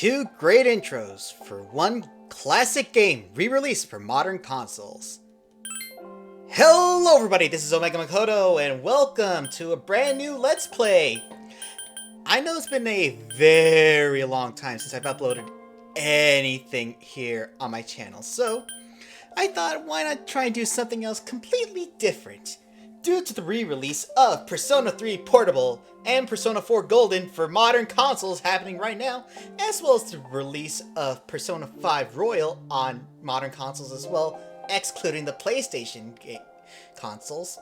Two great intros for one classic game re-released for modern consoles. Hello everybody, this is Omega Makoto, and welcome to a brand new Let's Play. I know it's been a very long time since I've uploaded anything here on my channel, so I thought why not try and do something else completely different. Due to the re-release of Persona 3 Portable and Persona 4 Golden for modern consoles happening right now, as well as the release of Persona 5 Royal on modern consoles as well, excluding the PlayStation consoles,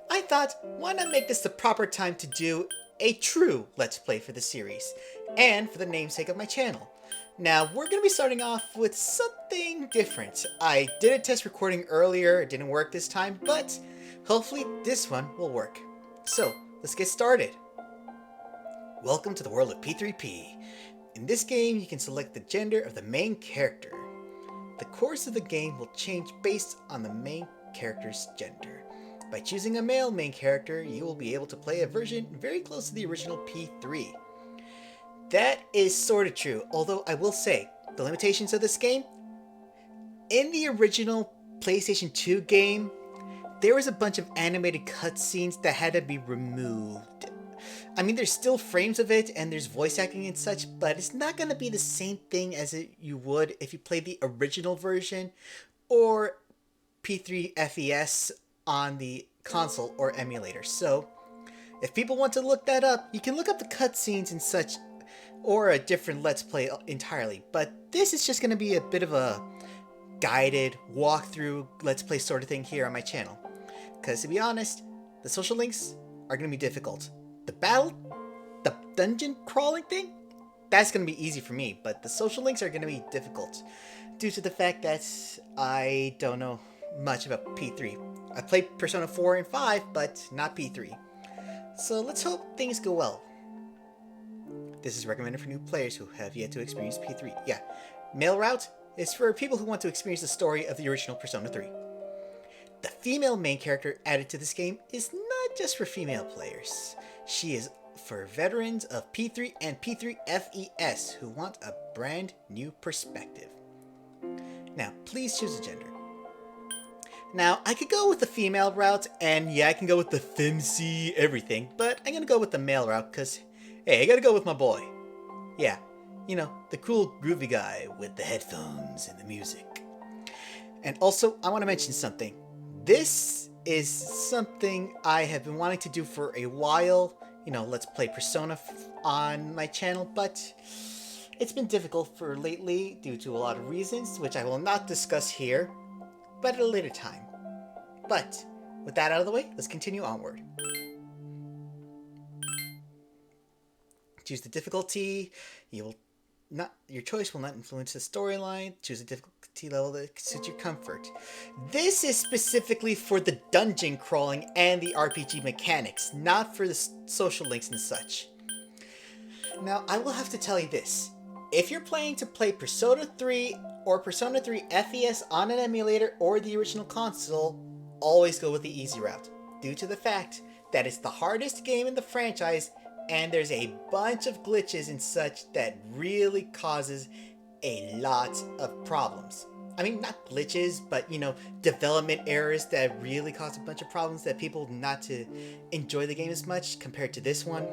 I thought, why not make this the proper time to do a true Let's Play for the series, and for the namesake of my channel. Now, we're going to be starting off with something different. I did a test recording earlier, it didn't work this time, but hopefully this one will work. So, let's get started. Welcome to the world of P3P. In this game, you can select the gender of the main character. The course of the game will change based on the main character's gender. By choosing a male main character, you will be able to play a version very close to the original P3. That is sort of true, although I will say, the limitations of this game, in the original PlayStation 2 game, there was a bunch of animated cutscenes that had to be removed. I mean, there's still frames of it, and there's voice acting and such, but it's not going to be the same thing as you would if you played the original version, or P3 FES on the console or emulator. So, if people want to look that up, you can look up the cutscenes and such, or a different Let's Play entirely. But this is just going to be a bit of a guided walkthrough Let's Play sort of thing here on my channel. Because to be honest, the social links are going to be difficult. The dungeon crawling thing, that's going to be easy for me, but the social links are going to be difficult due to the fact that I don't know much about P3. I played Persona 4 and 5, but not P3. So let's hope things go well. This is recommended for new players who have yet to experience P3. Yeah, male route is for people who want to experience the story of the original Persona 3. The female main character added to this game is not just for female players. She is for veterans of P3 and P3 FES who want a brand new perspective. Now, please choose a gender. Now, I could go with the female route, and yeah, I can go with the femc everything, but I'm gonna go with the male route because, hey, I gotta go with my boy. Yeah, you know, the cool groovy guy with the headphones and the music. And also, I want to mention something. This is something I have been wanting to do for a while. You know, let's play Persona on my channel, but it's been difficult for lately due to a lot of reasons, which I will not discuss here, but at a later time. But with that out of the way, let's continue onward. Choose the difficulty. Your choice will not influence the storyline. Choose a difficulty level that suits your comfort. This is specifically for the dungeon crawling and the RPG mechanics, not for the social links and such. Now, I will have to tell you this. If you're planning to play Persona 3 or Persona 3 FES on an emulator or the original console, always go with the easy route, due to the fact that it's the hardest game in the franchise and there's a bunch of glitches and such that really causes a lot of problems. I mean, not glitches, but, you know, development errors that really cause a bunch of problems that people not to enjoy the game as much compared to this one.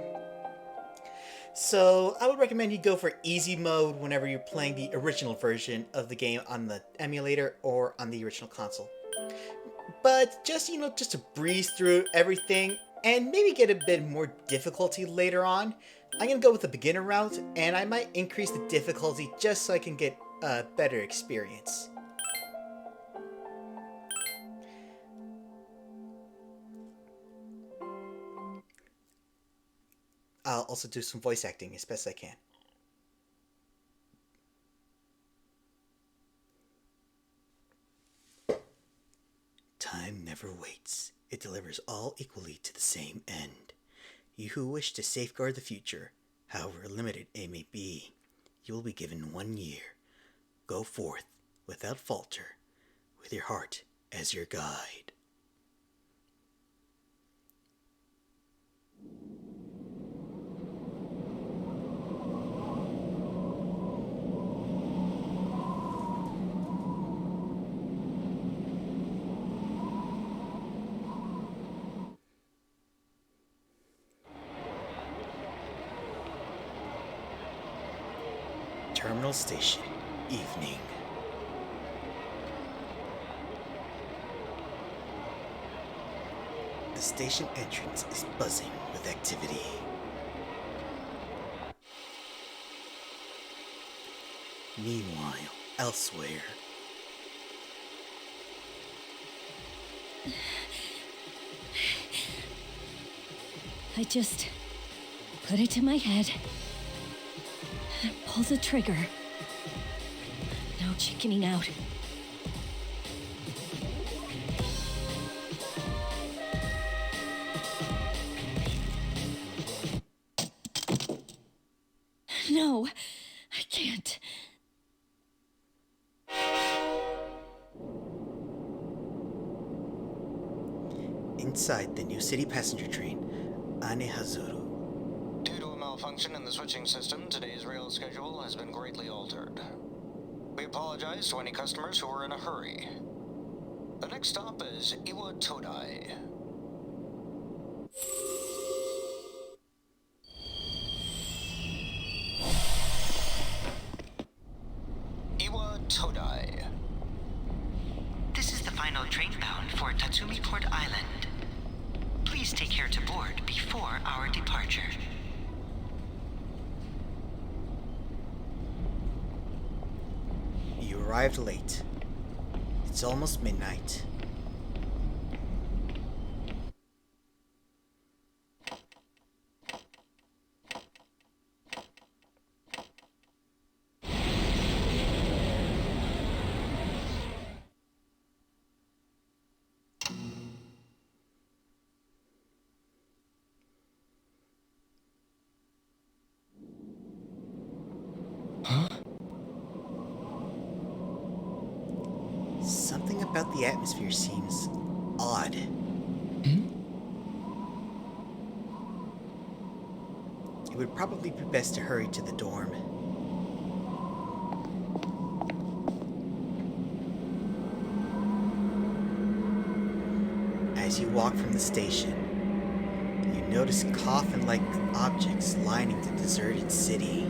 So, I would recommend you go for easy mode whenever you're playing the original version of the game on the emulator or on the original console. But just, you know, just to breeze through everything and maybe get a bit more difficulty later on, I'm going to go with the beginner route, and I might increase the difficulty just so I can get a better experience. I'll also do some voice acting as best I can. Time never waits. It delivers all equally to the same end. You who wish to safeguard the future, however limited it may be, you will be given 1 year. Go forth without falter, with your heart as your guide. Terminal Station, evening. The station entrance is buzzing with activity. Meanwhile, elsewhere. I just put it to my head, pull the trigger. No chickening out. No, I can't. Inside the New City passenger train, Anehazuru. Due to a malfunction in the switching system, today's rail schedule has been greatly altered. We apologize to any customers who are in a hurry. The next stop is Iwa Todai. Iwa Todai. This is the final train bound for Tatsumi Port Island. Please take care to board before our departure. You arrived late. It's almost midnight. Something about the atmosphere seems odd. It would probably be best to hurry to the dorm. As you walk from the station, you notice coffin-like objects lining the deserted city.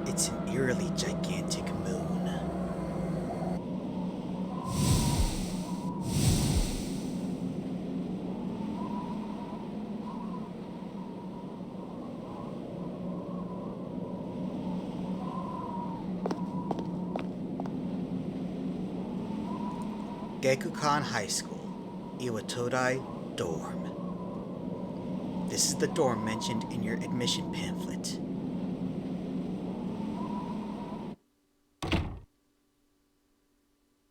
It's an eerily gigantic moon. Gekukan High School, Iwatodai Dorm. This is the dorm mentioned in your admission pamphlet.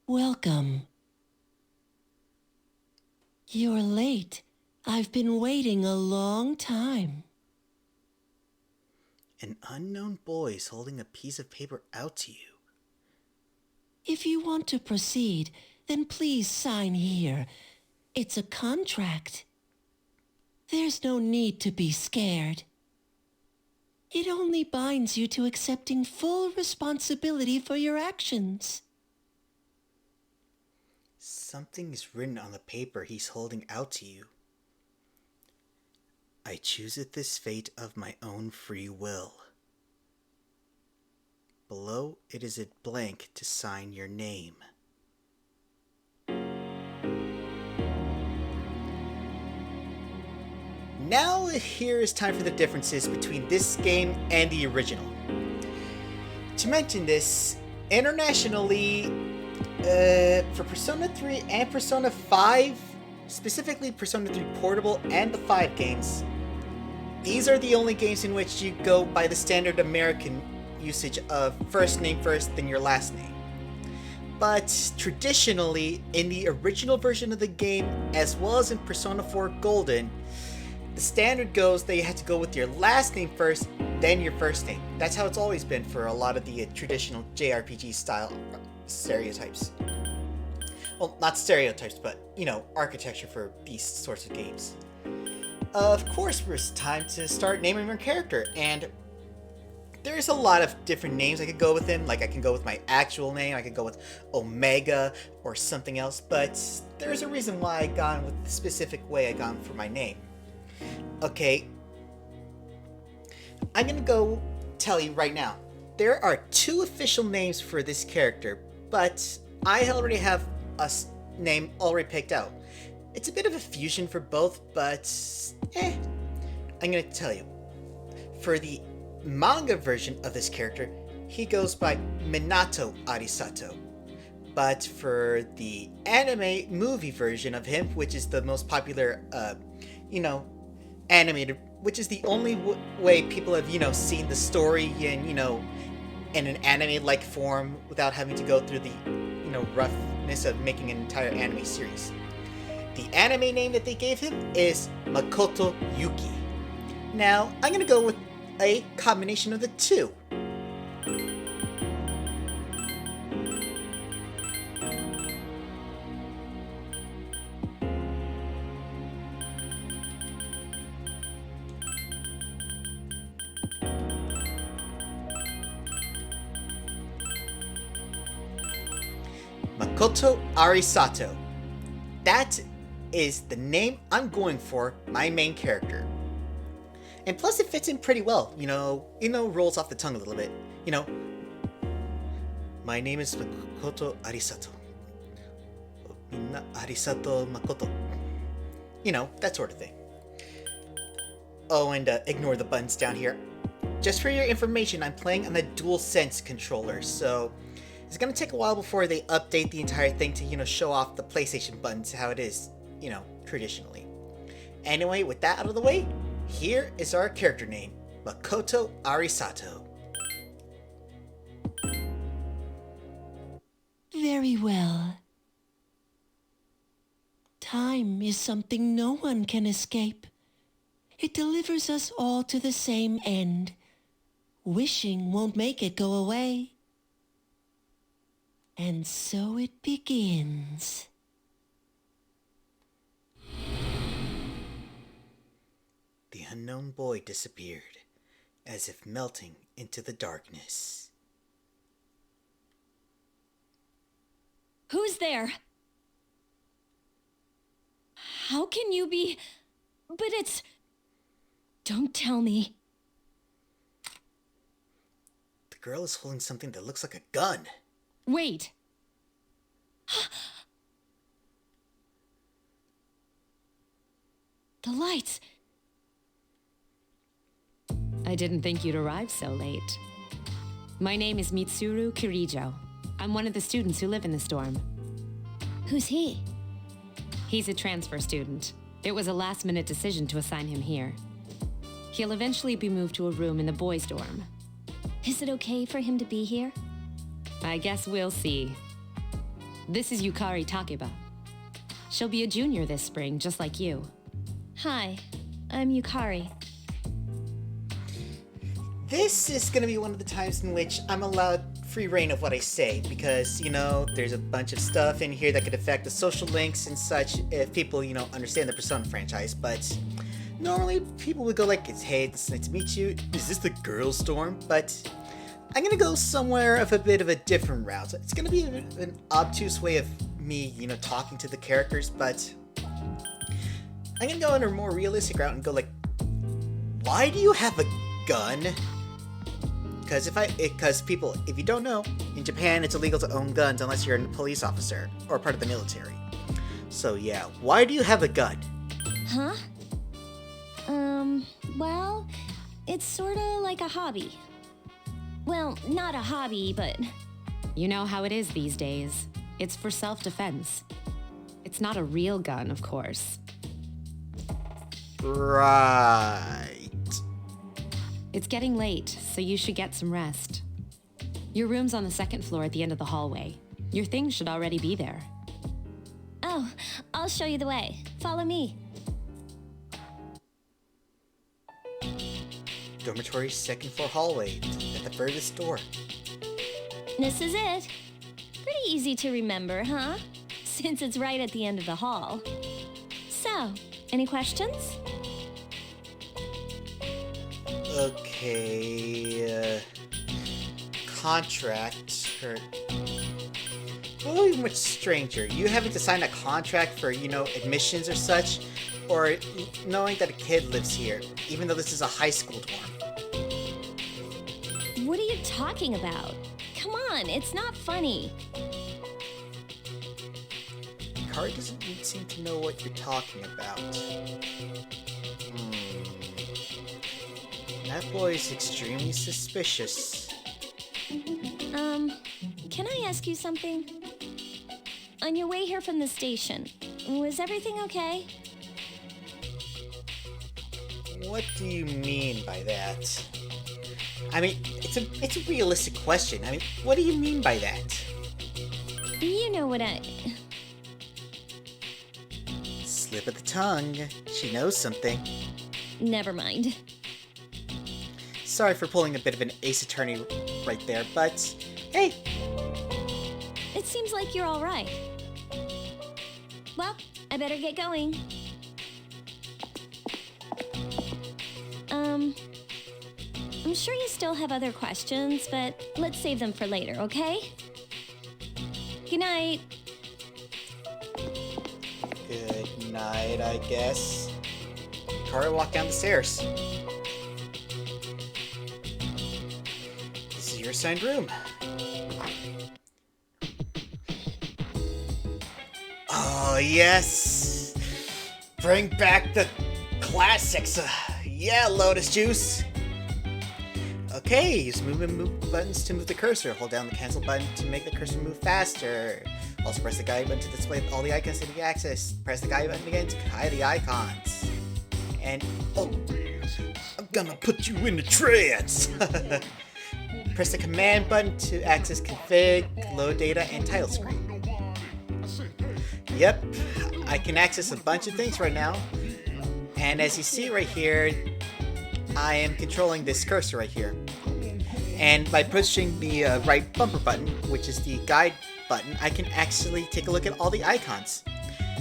Welcome. You're late. I've been waiting a long time. An unknown boy is holding a piece of paper out to you. If you want to proceed, then please sign here. It's a contract. There's no need to be scared. It only binds you to accepting full responsibility for your actions. Something is written on the paper he's holding out to you. I chooseth this fate of my own free will. Below it is a blank to sign your name. Now here is time for the differences between this game and the original. To mention this, internationally, for Persona 3 and Persona 5, specifically Persona 3 Portable and the 5 games, these are the only games in which you go by the standard American usage of first name first, then your last name. But traditionally, in the original version of the game, as well as in Persona 4 Golden, the standard goes that you have to go with your last name first, then your first name. That's how it's always been for a lot of the traditional JRPG style stereotypes. Well, not stereotypes, but, you know, architecture for these sorts of games. Of course, it's time to start naming your character, and there's a lot of different names I could go with him. Like, I can go with my actual name, I could go with Omega or something else, but there's a reason why I gone with the specific way I gone for my name. Okay, I'm gonna go tell you right now. There are 2 official names for this character, but I already have a name already picked out. It's a bit of a fusion for both, but I'm gonna tell you. For the manga version of this character, he goes by Minato Arisato. But for the anime movie version of him, which is the most popular, animated, which is the only way people have, seen the story in, in an anime-like form without having to go through the, roughness of making an entire anime series. The anime name that they gave him is Makoto Yuki. Now, I'm gonna go with a combination of the 2. Makoto Arisato. That is the name I'm going for my main character. And plus it fits in pretty well, rolls off the tongue a little bit. My name is Makoto Arisato. Minna Arisato Makoto. That sort of thing. Oh, and ignore the buttons down here. Just for your information, I'm playing on the DualSense controller, so it's gonna take a while before they update the entire thing to, show off the PlayStation buttons how it is, traditionally. Anyway, with that out of the way, here is our character name, Makoto Arisato. Very well. Time is something no one can escape. It delivers us all to the same end. Wishing won't make it go away. And so it begins. The unknown boy disappeared, as if melting into the darkness. Who's there? How can you be... But it's... Don't tell me. The girl is holding something that looks like a gun. Wait. The lights. I didn't think you'd arrive so late. My name is Mitsuru Kirijo. I'm one of the students who live in the dorm. Who's he? He's a transfer student. It was a last-minute decision to assign him here. He'll eventually be moved to a room in the boys' dorm. Is it okay for him to be here? I guess we'll see. This is Yukari Takeba. She'll be a junior this spring, just like you. Hi, I'm Yukari. This is going to be one of the times in which I'm allowed free reign of what I say, because, there's a bunch of stuff in here that could affect the social links and such if people, understand the Persona franchise, but normally people would go like, hey, it's nice to meet you, is this the girls' dorm? But I'm going to go somewhere of a bit of a different route. It's going to be an obtuse way of me, talking to the characters, but I'm going to go in a more realistic route and go like, why do you have a gun? Because people, if you don't know, in Japan it's illegal to own guns unless you're a police officer or part of the military. So yeah, why do you have a gun? Huh? Well, it's sorta like a hobby. Well, not a hobby, but... You know how it is these days. It's for self-defense. It's not a real gun, of course. Right. It's getting late, so you should get some rest. Your room's on the second floor at the end of the hallway. Your things should already be there. Oh, I'll show you the way. Follow me. Dormitory second floor hallway at the furthest door. This is it. Pretty easy to remember, huh? Since it's right at the end of the hall. So, any questions? Okay, contract, or... Well, even much stranger. You having to sign a contract for, admissions or such, or knowing that a kid lives here, even though this is a high school dorm. What are you talking about? Come on, it's not funny. Kari doesn't seem to know what you're talking about. That boy is extremely suspicious. Can I ask you something? On your way here from the station, was everything okay? What do you mean by that? I mean, it's a realistic question. I mean, what do you mean by that? You know what I... Slip of the tongue. She knows something. Never mind. Sorry for pulling a bit of an ace attorney right there, but hey. It seems like you're all right. Well, I better get going. I'm sure you still have other questions, but let's save them for later, okay? Good night. Good night, I guess. Kari walked down the stairs. This is your assigned room. Oh, yes! Bring back the classics! Yeah, Lotus Juice! Okay, use move and move buttons to move the cursor. Hold down the cancel button to make the cursor move faster. Also press the guide button to display all the icons in the axis. Press the guide button again to hide the icons. And, oh, I'm gonna put you in a trance! Press the command button to access config, load data, and title screen. Yep, I can access a bunch of things right now. And as you see right here, I am controlling this cursor right here. And by pushing the right bumper button, which is the guide button, I can actually take a look at all the icons.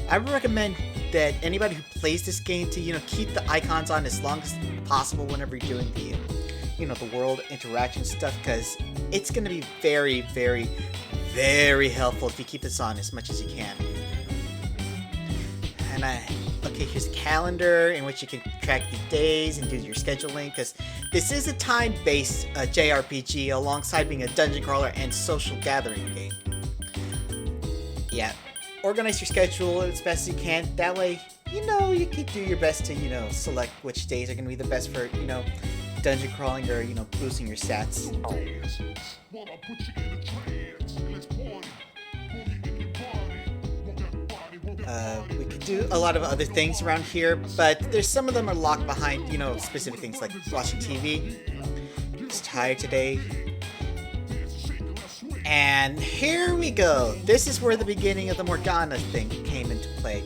I would recommend that anybody who plays this game to, keep the icons on as long as possible whenever you're doing the, the world interaction stuff, because it's going to be very, very, very helpful if you keep this on as much as you can. And okay, here's a calendar in which you can track the days and do your scheduling, because this is a time-based JRPG alongside being a dungeon crawler and social gathering game. Yeah, organize your schedule as best as you can. That way, you can do your best to, select which days are going to be the best for, dungeon crawling or, boosting your stats. We could do a lot of other things around here, but there's some of them are locked behind, specific things like watching TV. Just tired today. And here we go. This is where the beginning of the Morgana thing came into play.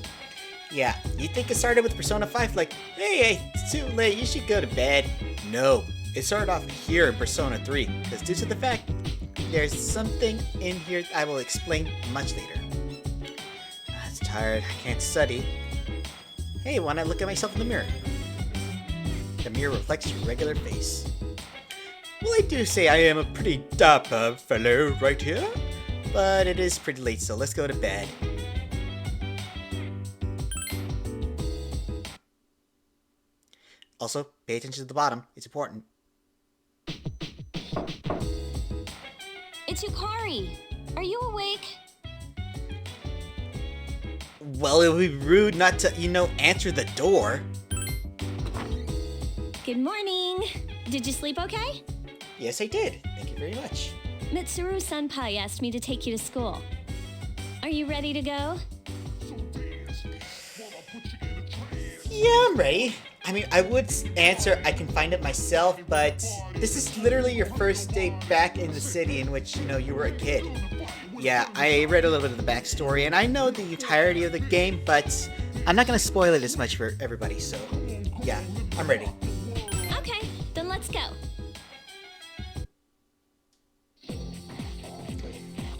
Yeah, you'd think it started with Persona 5, like, hey, it's too late, you should go to bed. No, it started off here in Persona 3, because due to the fact there's something in here I will explain much later. I'm tired, I can't study. Hey, why not look at myself in the mirror? The mirror reflects your regular face. Well, I do say I am a pretty dapper fellow right here, but it is pretty late, so let's go to bed. Also, pay attention to the bottom. It's important. It's Yukari. Are you awake? Well, it would be rude not to, answer the door. Good morning. Did you sleep okay? Yes, I did. Thank you very much. Mitsuru Senpai asked me to take you to school. Are you ready to go? Yeah, I'm ready. I mean, I would answer I can find it myself, but this is literally your first day back in the city in which, you were a kid. Yeah, I read a little bit of the backstory, and I know the entirety of the game, but I'm not going to spoil it as much for everybody, so yeah, I'm ready. Okay, then let's go.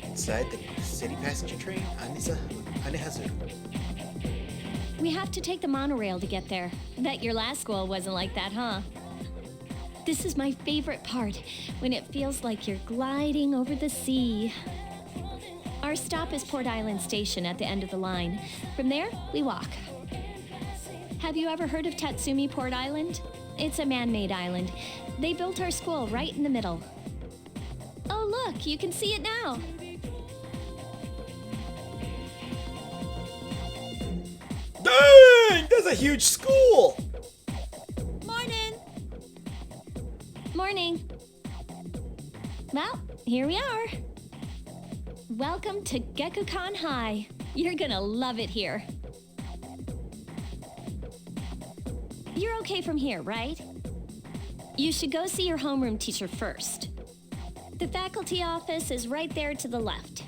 Inside the city passenger train, Anihazu. We have to take the monorail to get there. Bet your last school wasn't like that, huh? This is my favorite part, when it feels like you're gliding over the sea. Our stop is Port Island Station at the end of the line. From there, we walk. Have you ever heard of Tatsumi Port Island? It's a man-made island. They built our school right in the middle. Oh look, you can see it now. Dang! That's a huge school! Morning! Morning. Well, here we are. Welcome to Gekukan High. You're gonna love it here. You're okay from here, right? You should go see your homeroom teacher first. The faculty office is right there to the left.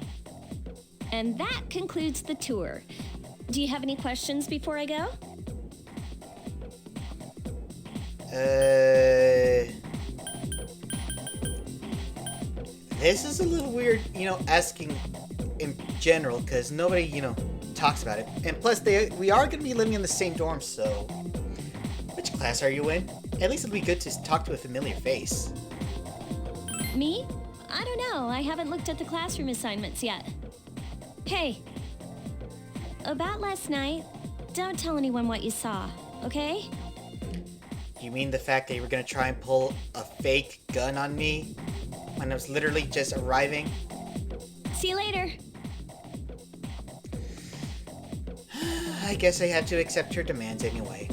And that concludes the tour. Do you have any questions before I go? This is a little weird, asking in general, because nobody, talks about it. And plus, we are going to be living in the same dorm, so... Which class are you in? At least it'll be good to talk to a familiar face. Me? I don't know. I haven't looked at the classroom assignments yet. Hey. About last night, don't tell anyone what you saw, okay? You mean the fact that you were going to try and pull a fake gun on me? When I was literally just arriving? See you later. I guess I have to accept her demands anyway.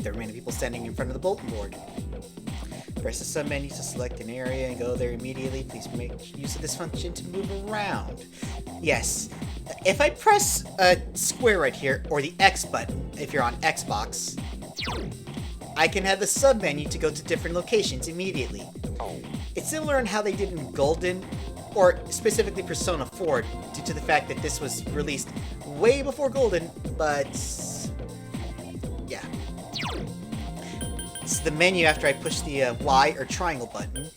There are many people standing in front of the bulletin board. Press the sub-menu to select an area and go there immediately. Please make use of this function to move around. Yes. If I press a square right here, or the X button, if you're on Xbox, I can have the sub-menu to go to different locations immediately. It's similar in how they did in Golden, or specifically Persona 4, due to the fact that this was released way before Golden, but... yeah. It's the menu after I push the Y or triangle button.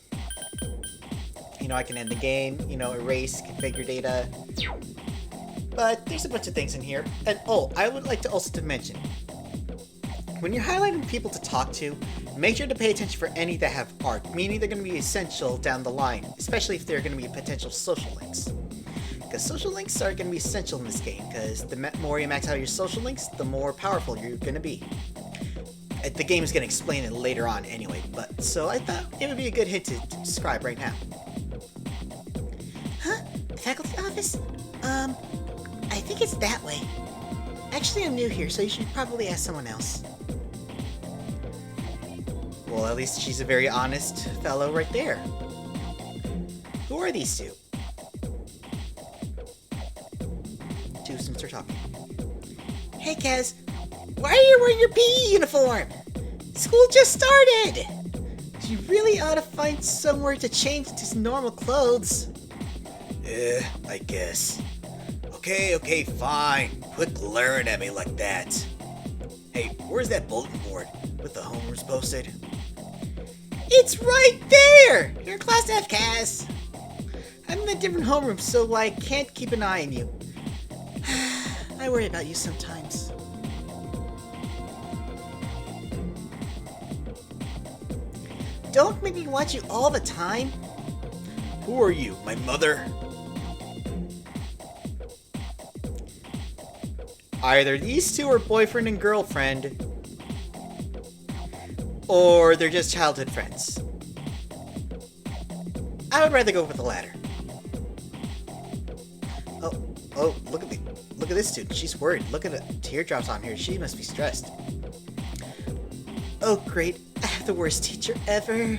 I can end the game, erase, configure data. But there's a bunch of things in here. And I would like to also mention, when you're highlighting people to talk to, make sure to pay attention for any that have art, meaning they're going to be essential down the line, especially if they're going to be potential social links. Because social links are going to be essential in this game, because the more you max out your social links, the more powerful you're going to be. The game is going to explain it later on anyway, but so I thought it would be a good hint to describe right now. Huh? The faculty office? I think it's that way. Actually, I'm new here, so you should probably ask someone else. Well, at least she's a very honest fellow right there. Who are these two? Two students are talking. Hey, Kaz. Why are you wearing your PE uniform? School just started! You really ought to find somewhere to change into normal clothes. I guess. Okay, fine. Quit glaring at me like that. Hey, where's that bulletin board with the homerooms posted? It's right there! You're class F, Kaz. I'm in a different homeroom, so I can't keep an eye on you. I worry about you sometimes. Don't make me watch you all the time. Who are you, my mother? Either these two are boyfriend and girlfriend, or they're just childhood friends. I would rather go with the latter. Oh, look at this student. She's worried. Look at the teardrops on here. She must be stressed. Oh, great. I have the worst teacher ever.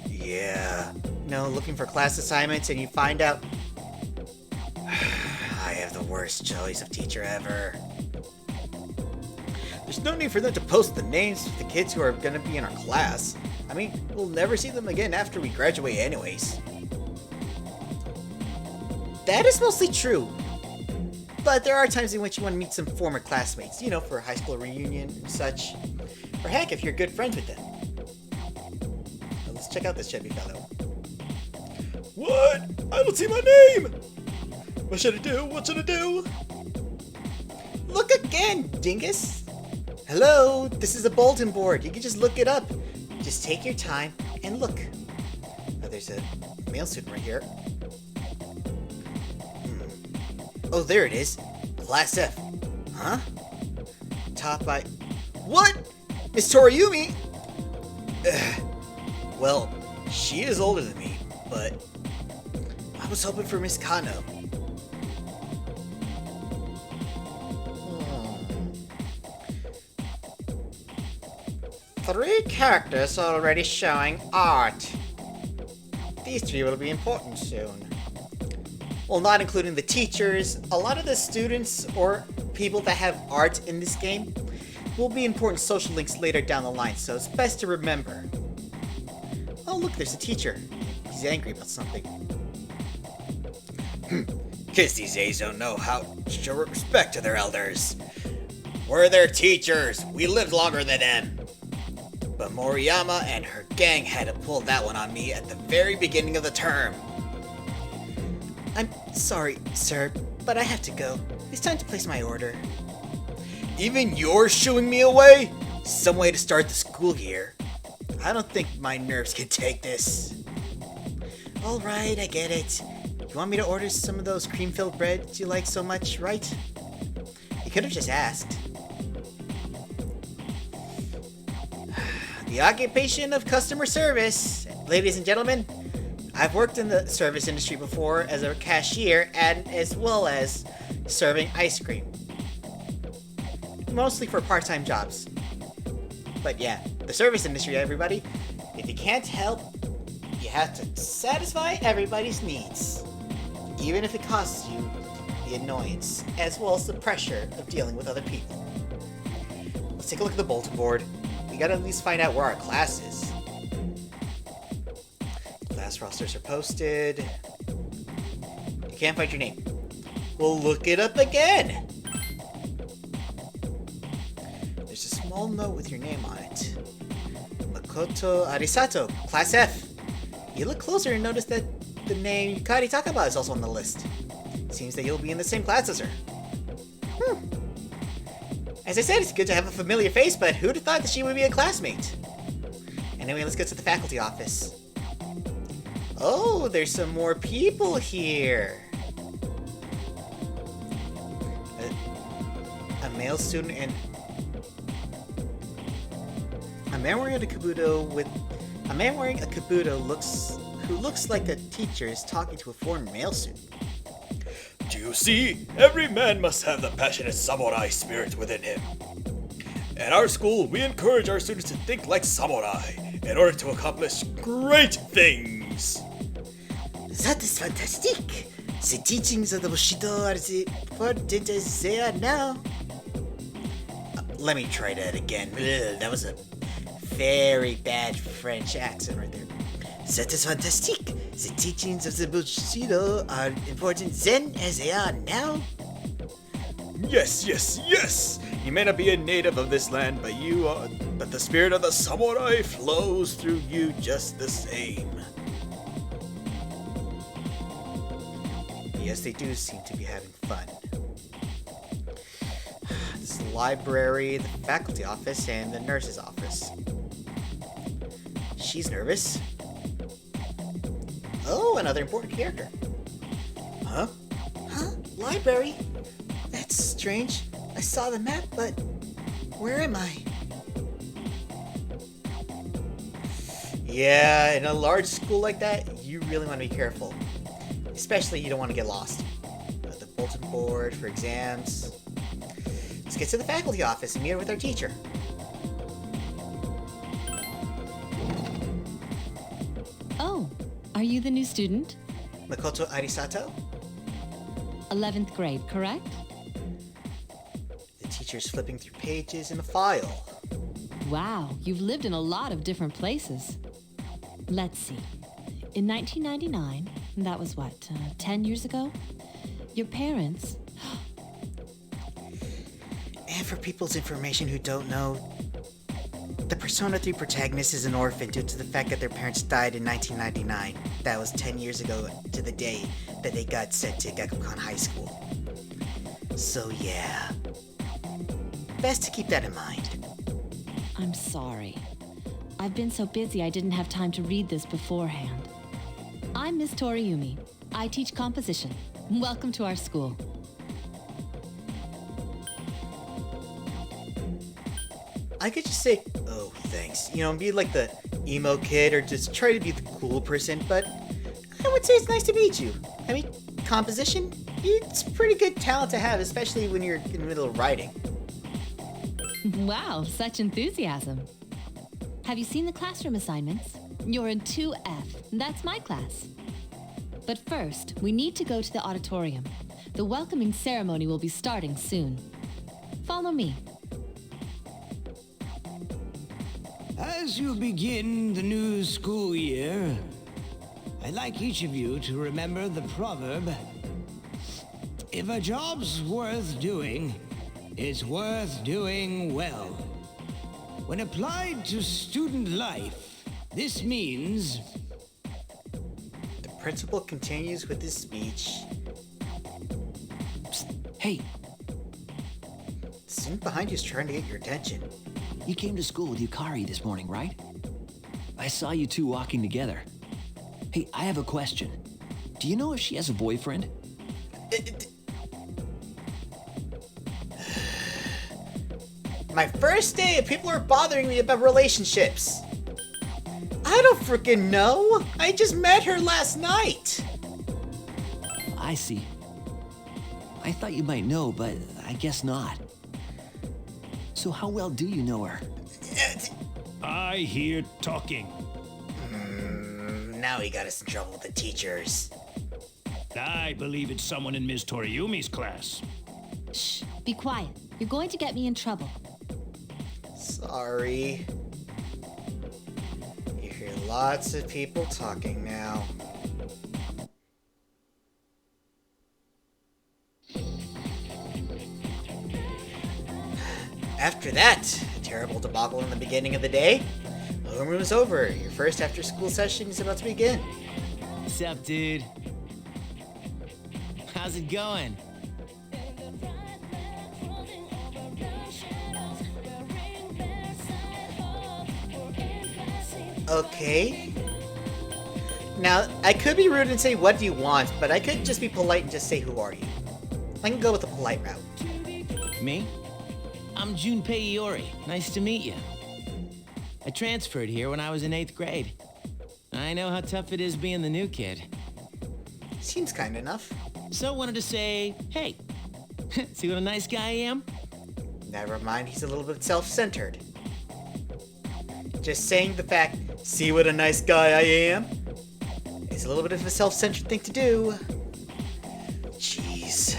Yeah. Looking for class assignments and you find out I have the worst choice of teacher ever. There's no need for them to post the names of the kids who are going to be in our class. I mean, we'll never see them again after we graduate anyways. That is mostly true. But there are times in which you want to meet some former classmates, for a high school reunion and such. Or heck, if you're good friends with them. Now let's check out this chubby fellow. What? I don't see my name! What should I do? What should I do? Look again, dingus! Hello, this is a bulletin board. You can just look it up. Just take your time and look. Oh, there's a male student right here. Oh, there it is. Class F. Huh? Taught by... What? Miss Toriumi? Well, she is older than me, but I was hoping for Miss Kano. Three characters are already showing art. These three will be important soon. Well, not including the teachers, a lot of the students or people that have art in this game will be important social links later down the line, so it's best to remember. Oh look, there's a teacher. He's angry about something. Kids these days don't know how to show respect to their elders. We're their teachers. We lived longer than them. But Moriyama and her gang had to pull that one on me at the very beginning of the term. I'm sorry, sir, but I have to go. It's time to place my order. Even you're shooing me away? Some way to start the school year. I don't think my nerves can take this. Alright, I get it. You want me to order some of those cream-filled breads you like so much, right? You could have just asked. The occupation of customer service. Ladies and gentlemen, I've worked in the service industry before as a cashier and as well as serving ice cream. Mostly for part-time jobs. But yeah, the service industry, everybody, if you can't help, you have to satisfy everybody's needs. Even if it costs you the annoyance, as well as the pressure of dealing with other people. Let's take a look at the bulletin board. We gotta at least find out where our class is. Class rosters are posted. You can't find your name. We'll look it up again. There's a small note with your name on it. Makoto Arisato, Class F. You look closer and notice that the name Yukari Takaba is also on the list. Seems that you'll be in the same class as her. As I said, it's good to have a familiar face, but who'd have thought that she would be a classmate? Anyway, let's go to the faculty office. Oh, there's some more people here. A male student and a man wearing a kabuto who looks like a teacher is talking to a foreign male student. Do you see? Every man must have the passionate samurai spirit within him. At our school, we encourage our students to think like samurai in order to accomplish great things. That is fantastic. The teachings of the Bushido are as important as they are now. Let me try that again. Ugh, that was a very bad French accent right there. That is fantastic. The teachings of the Bushido are important then as they are now. Yes, yes, yes! You may not be a native of this land, but the spirit of the samurai flows through you just the same. Yes, they do seem to be having fun. This is the library, the faculty office, and the nurse's office. She's nervous. Oh, another important character. Huh? Huh? Library? That's strange. I saw the map, but where am I? Yeah, in a large school like that, you really want to be careful. Especially you don't want to get lost. The bulletin board for exams. Let's get to the faculty office and meet her with our teacher. Oh, are you the new student? Makoto Arisato? 11th grade, correct? The teacher's flipping through pages in a file. Wow, you've lived in a lot of different places. Let's see. In 1999, that was what, 10 years ago? Your parents... And for people's information who don't know, the Persona 3 protagonist is an orphan due to the fact that their parents died in 1999. That was 10 years ago to the day that they got sent to Gakukan High School. So yeah, best to keep that in mind. I'm sorry. I've been so busy I didn't have time to read this beforehand. I'm Miss Toriumi. I teach composition. Welcome to our school. I could just say, oh, thanks. You know, and be like the emo kid or just try to be the cool person, but I would say it's nice to meet you. I mean, composition, it's a pretty good talent to have, especially when you're in the middle of writing. Wow, such enthusiasm. Have you seen the classroom assignments? You're in 2F. That's my class. But first, we need to go to the auditorium. The welcoming ceremony will be starting soon. Follow me. As you begin the new school year, I'd like each of you to remember the proverb, if a job's worth doing, it's worth doing well. When applied to student life, this means... The principal continues with his speech. Psst, hey, The student behind you is trying to get your attention. you came to school with Yukari this morning, right? I saw you two walking together. Hey, I have a question. Do you know if she has a boyfriend? My first day, people are bothering me about relationships. I don't freaking know. I just met her last night. I see. I thought you might know, but I guess not. So how well do you know her? I hear talking. Now he got us in trouble with the teachers. I believe it's someone in Ms. Toriumi's class. Shh, be quiet. You're going to get me in trouble. Sorry. You hear lots of people talking now. After that terrible debacle in the beginning of the day, homeroom is over. Your first after-school session is about to begin. What's up, dude? How's it going? Okay. Now, I could be rude and say, what do you want? But I could just be polite and just say, who are you? I can go with the polite route. Me? I'm Junpei Iori. Nice to meet you. I transferred here when I was in 8th grade. I know how tough it is being the new kid. Seems kind enough. So wanted to say, hey, see what a nice guy I am? Never mind, he's a little bit self-centered. Just saying the fact, see what a nice guy I am, is a little bit of a self-centered thing to do. Jeez.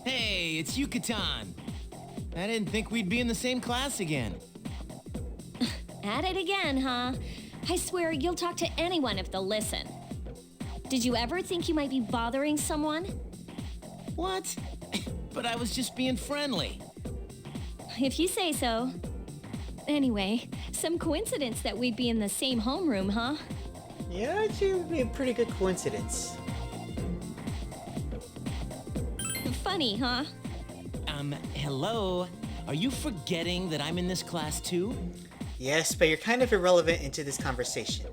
Hey, it's Yucatan. I didn't think we'd be in the same class again. At it again, huh? I swear you'll talk to anyone if they'll listen. Did you ever think you might be bothering someone? What? But I was just being friendly. If you say so. Anyway, some coincidence that we'd be in the same homeroom, huh? Yeah, it would be a pretty good coincidence. Funny, huh? Hello? Are you forgetting that I'm in this class too? Yes, but you're kind of irrelevant into this conversation.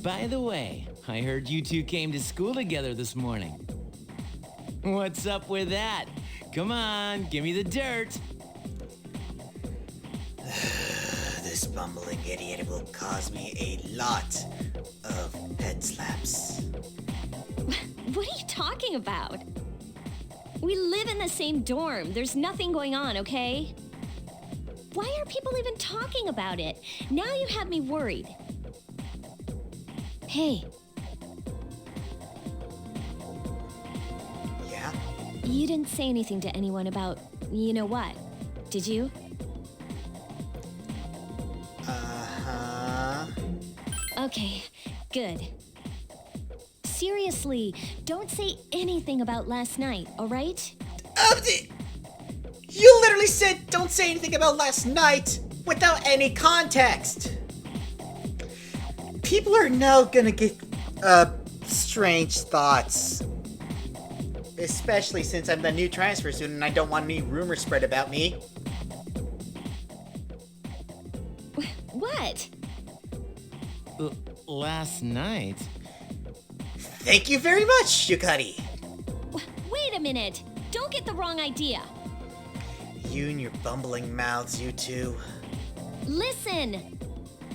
By the way, I heard you two came to school together this morning. What's up with that? Come on, give me the dirt. This bumbling idiot will cause me a lot of head slaps. What are you talking about? We live in the same dorm. There's nothing going on, okay? Why are people even talking about it? Now you have me worried. Hey. Yeah? You didn't say anything to anyone about you know what, did you? Uh-huh. Okay, good. Seriously, don't say anything about last night, alright? You literally said don't say anything about last night without any context. People are now gonna get, strange thoughts. Especially since I'm the new transfer student and I don't want any rumors spread about me. What? Last night? Thank you very much, Yukari. Wait a minute. Don't get the wrong idea. You and your bumbling mouths, you two. Listen!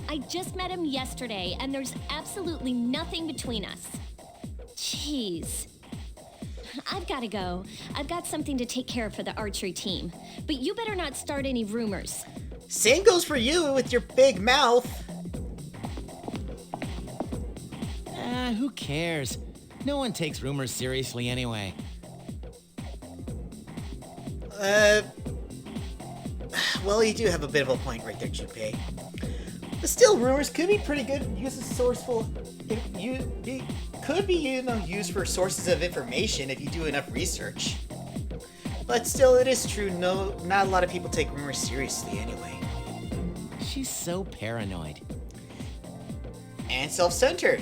I just met him yesterday, and there's absolutely nothing between us. Jeez. I've gotta go. I've got something to take care of for the archery team. But you better not start any rumors. Same goes for you with your big mouth. Who cares? No one takes rumors seriously anyway. Well, you do have a bit of a point right there, Junpei. But still, rumors could be pretty good. Used as sourceful. Could be, used for sources of information if you do enough research. But still, it is true. No, not a lot of people take rumors seriously anyway. She's so paranoid. And self-centered.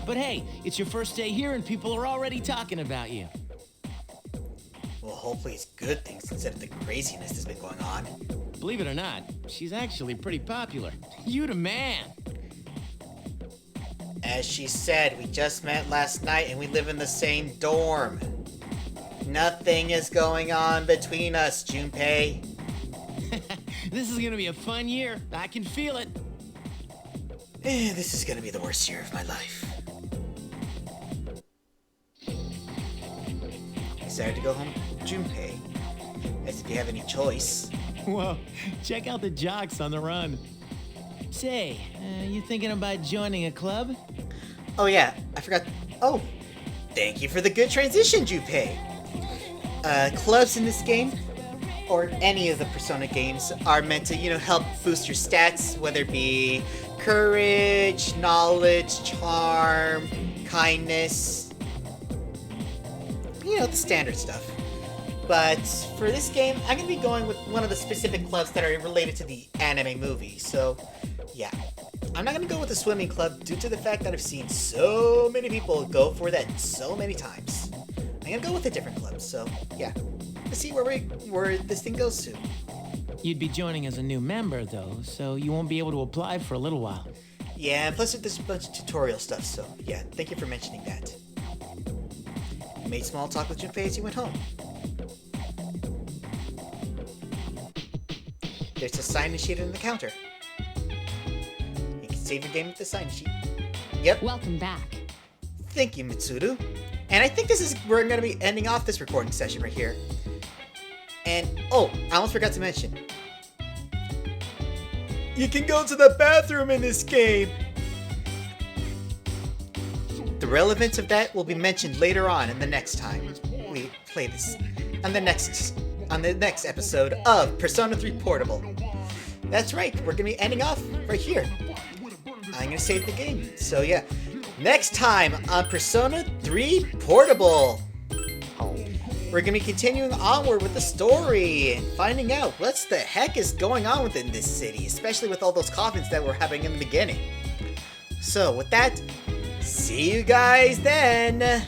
But hey, it's your first day here and people are already talking about you. Well, hopefully it's good things instead of the craziness that's been going on. Believe it or not, she's actually pretty popular. You the man. As she said, we just met last night and we live in the same dorm. Nothing is going on between us, Junpei. This is gonna be a fun year. I can feel it. This is gonna be the worst year of my life. Decided to go home, Junpei. As if you have any choice. Whoa, check out the jocks on the run. Say, you thinking about joining a club? Oh yeah, I forgot. Oh, thank you for the good transition, Junpei. Clubs in this game, or any of the Persona games, are meant to, help boost your stats, whether it be courage, knowledge, charm, kindness. The standard stuff. But for this game, I'm going to be going with one of the specific clubs that are related to the anime movie. So, yeah. I'm not going to go with the swimming club due to the fact that I've seen so many people go for that so many times. I'm going to go with a different club. So, yeah. Let's see where this thing goes to. You'd be joining as a new member, though, so you won't be able to apply for a little while. Yeah, and plus there's a bunch of tutorial stuff, so yeah, thank you for mentioning that. You made small talk with Junpei as you went home. There's a sign-in sheet on the counter. You can save your game with the sign-in sheet. Yep. Welcome back. Thank you, Mitsuru. And I think this is where I'm going to be ending off this recording session right here. And, oh, I almost forgot to mention. You can go to the bathroom in this game! The relevance of that will be mentioned later on in the next time we play this. On the next episode of Persona 3 Portable. That's right, we're going to be ending off right here. I'm going to save the game. So yeah, next time on Persona 3 Portable. We're going to be continuing onward with the story and finding out what the heck is going on within this city, especially with all those coffins that were happening in the beginning. So with that, see you guys then!